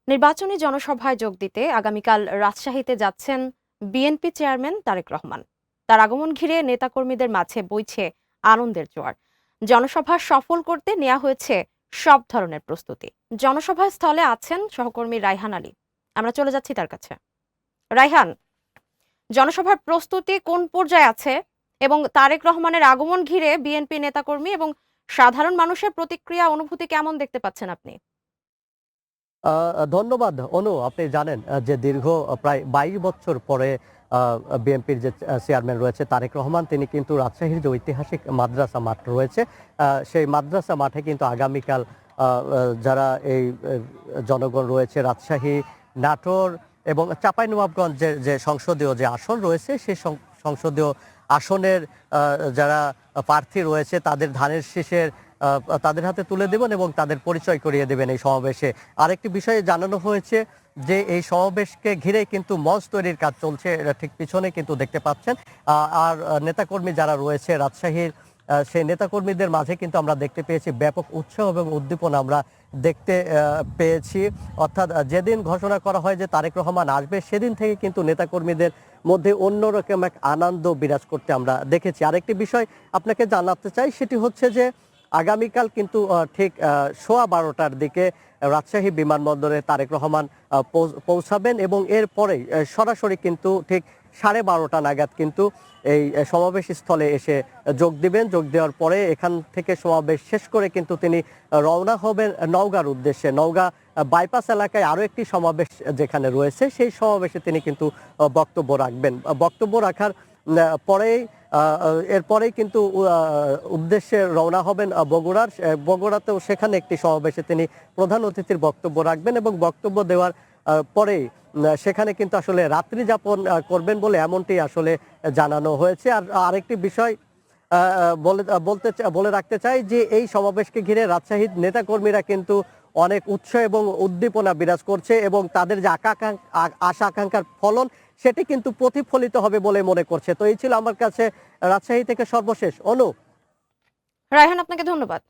নির্বাচনী জনসভায় যোগ দিতে আগামীকাল রাজশাহীতে যাচ্ছেন বিএনপি চেয়ারম্যান তারেক রহমান। তার আগমন ঘিরে নেতাকর্মীদের মাঝে বইছে আনন্দের জোয়ার। জনসভা সফল করতে নেওয়া হয়েছে সব ধরনের প্রস্তুতি। জনসভা স্থলে আছেন সহকর্মী রায়হান আলী। আমরা চলে যাচ্ছি তার কাছে। রায়হান, জনসভার প্রস্তুতি কোন পর্যায়ে আছে এবং তারেক রহমানের আগমন ঘিরে বিএনপি নেতাকর্মী এবং সাধারণ মানুষের প্রতিক্রিয়া অনুভূতি কেমন দেখতে পাচ্ছেন আপনি? ধন্যবাদ অনু। আপনি জানেন যে দীর্ঘ প্রায় ২২ বছর পরে বিএনপির যে চেয়ারম্যান রয়েছে তারেক রহমান, তিনি কিন্তু রাজশাহীর যে ঐতিহাসিক মাদ্রাসা মাঠ রয়েছে, সেই মাদ্রাসা মাঠে কিন্তু আগামীকাল যারা এই জনগণ রয়েছে রাজশাহী, নাটোর এবং চাঁপাইনবাবগঞ্জের যে সংসদীয় যে আসন রয়েছে, সেই সংসদীয় আসনের যারা প্রার্থী রয়েছে তাদের ধানের শীষের তাদের হাতে তুলে দেবেন এবং তাদের পরিচয় করিয়ে দেবেন এই সমাবেশে। আরেকটি বিষয়ে জানানো হয়েছে যে এই সমাবেশকে ঘিরে কিন্তু মঞ্চ তৈরির কাজ চলছে, এটা ঠিক পিছনে কিন্তু দেখতে পাচ্ছেন। আর নেতাকর্মী যারা রয়েছে রাজশাহীর, সেই নেতাকর্মীদের মাঝে কিন্তু আমরা দেখতে পেয়েছি ব্যাপক উৎসাহ এবং উদ্দীপনা আমরা দেখতে পেয়েছি। অর্থাৎ যেদিন ঘোষণা করা হয় যে তারেক রহমান আসবে, সেদিন থেকে কিন্তু নেতাকর্মীদের মধ্যে অন্যরকম এক আনন্দ বিরাজ করতে আমরা দেখেছি। আরেকটি বিষয় আপনাকে জানাতে চাই, সেটি হচ্ছে যে আগামীকাল কিন্তু ঠিক ১২:১২টার দিকে রাজশাহী বিমানবন্দরে তারেক রহমান পৌঁছাবেন এবং এরপরেই সরাসরি কিন্তু ঠিক ১২:৩০ নাগাদ কিন্তু এই সমাবেশ স্থলে এসে যোগ দিবেন। যোগ দেওয়ার পরে এখান থেকে সমাবেশ শেষ করে কিন্তু তিনি রওনা হবেন নওগাঁর উদ্দেশ্যে। নওগাঁ বাইপাস এলাকায় আরও একটি সমাবেশ যেখানে রয়েছে, সেই সমাবেশে তিনি কিন্তু বক্তব্য রাখবেন। বক্তব্য রাখার পরেই এরপরেই কিন্তু উদ্দেশ্যে রওনা হবেন বগুড়াতেও সেখানে একটি সমাবেশে তিনি প্রধান অতিথির বক্তব্য রাখবেন এবং বক্তব্য দেওয়ার পরেই সেখানে কিন্তু আসলে রাত্রি যাপন করবেন বলে এমনটি আসলে জানানো হয়েছে। আর আরেকটি বিষয় বলে রাখতে চাই যে এই সমাবেশকে ঘিরে রাজশাহীর নেতাকর্মীরা কিন্তু অনেক উৎসাহ এবং উদ্দীপনা বিরাজ করছে এবং তাদের যে আশা আকাঙ্ক্ষার ফলন, সেটি কিন্তু প্রতিফলিত হবে বলে মনে করছে। তো এই ছিল আমার কাছে রাজশাহী থেকে সর্বশেষ অনু। রায়হান, আপনাকে ধন্যবাদ।